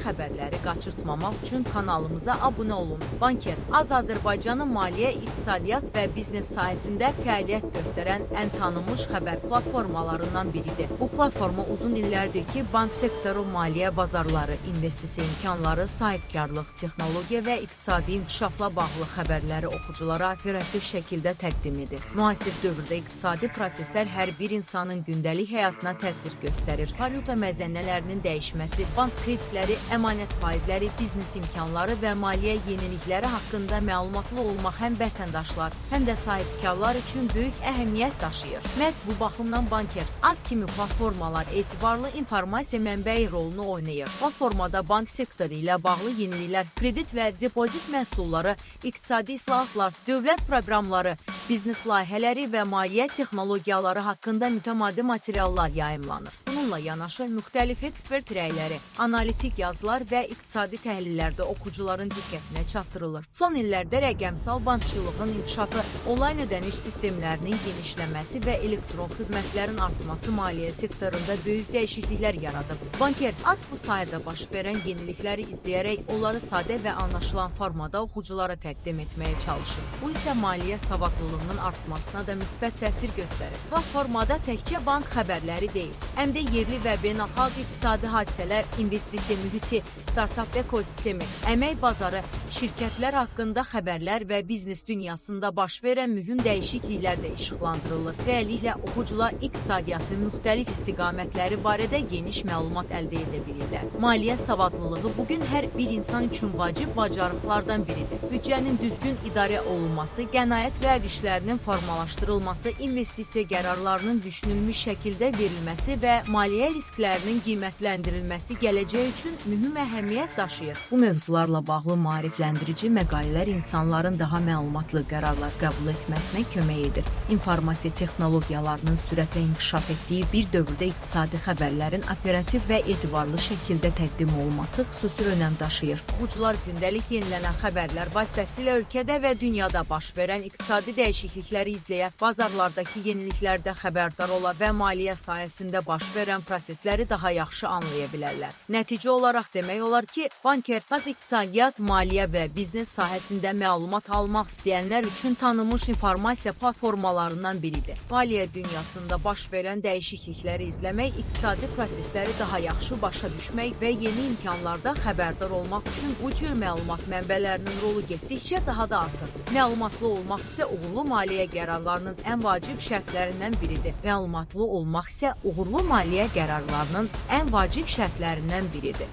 xəbərləri qaçırtmamaq üçün kanalımıza abunə olun. Banker Azərbaycanın maliyyə, iqtisadiyyat və biznes sahəsində fəaliyyət göstərən ən tanınmış xəbər platformalarından biridir. Bu platforma uzun illərdir ki, bank sektoru, maliyyə bazarları, investisiya imkanları, sahibkarlıq, texnologiya və iqtisadi inkişafla bağlı xəbərləri oxuculara operativ şəkildə təqdim edir. Müasir dövrdə iqtisadi proseslər hər bir insanın gündəlik həyatına təsir göstərir. Valyuta məzənnələrinin dəyişməsi, bank kreditləri, əmanət faizləri, biznes imkanları və maliyyə yenilikləri haqqında məlumatlı olmaq həm vətəndaşlar, həm də sahibkarlar üçün böyük əhəmiyyət daşıyır. Məhz bu baxımdan Banker az kimi platformalar etibarlı informasiya mənbəyi rolunu oynayır. Platformada bank sektoru ilə bağlı yeniliklər, kredit və depozit məhsulları, iqtisadi islahatlar, dövlət proqramları, biznes layihələri və maliyyə texnologiyaları haqqında mütəmadi materiallar yayımlanır. Bununla yanaşı müxtəlif ekspert rəyləri, analitik yazılar və iqtisadi təhlillərdə oxucuların diqqətinə çatdırılır. Son illərdə rəqəmsal bankçılığın inkişafı, onlayn ödəniş sistemlərinin genişləməsi və elektron xidmətlərin artması maliyyə sektorunda böyük dəyişikliklər yaradıb. Banker az bu sahədə baş verən yenilikləri izləyərək onları sadə və anlaşılan formada oxuculara təqdim etməyə çalışır. Bu isə maliyyə savadlılığının artmasına da müsbət təsir göstərir. Platformada təkcə bank xəbərləri deyil, həm də yerli və beynəlxalq iqtisadi hadisələr, investisiya mühiti, startap ekosistemi, əmək bazarı, şirkətlər haqqında xəbərlər və biznes dünyasında baş verən mühüm dəyişikliklər də işıqlandırılır. Beləliklə, oxucular iqtisadiyyatın müxtəlif istiqamətləri barədə geniş məlumat əldə edə bilirlər. Maliyyə savadlılığı bugün hər bir insan üçün vacib bacarıqlardan biridir. Büdcənin düzgün idarə olunması, qənaət vərdişlərinin formalaşdırılması, investisiya qərarlarının düşünülmüş şəkildə verilməsi və maliyyə risklərinin qiymətləndirilməsi gələcək üçün mühüm əhəmiyyət daşıyır. Bu mövzularla bağlı maarifləndirici məqalələr insanların daha məlumatlı qərarlar qəbul etməsinə kömək edir. İnformasiya texnologiyalarının sürətlə inkişaf etdiyi bir dövrdə iqtisadi xəbərlərin operativ və etibarlı şəkildə təqdim olunması xüsusi önəm daşıyır. Oxucular gündəlik yenilənən xəbərlər vasitəsilə ölkədə və dünyada baş verən iqtisadi dəyişiklikləri izləyə, bazarlardakı yeniliklərdə xəbərdar ola və maliyyə sahəsində baş verən prosesləri daha yaxşı anlaya bilərlər. Nəticə olaraq demək olar ki, Banker az iqtisadiyyat, maliyyə və biznes sahəsində məlumat almaq istəyənlər üçün tanınmış informasiya platformalarından biridir. Maliyyə dünyasında baş verən dəyişiklikləri izləmək, iqtisadi prosesləri daha yaxşı başa düşmək və yeni imkanlarda xəbərdar olmaq üçün bu cür məlumat mənbələrinin rolu getdikcə daha da artır. Məlumatlı olmaq isə uğurlu maliyyə qərarlarının ən vacib şərtlərindən biridir. Məlumatlı olmaq isə uğurlu maliyyə qərarlarının ən vacib şərtlərindən biridir.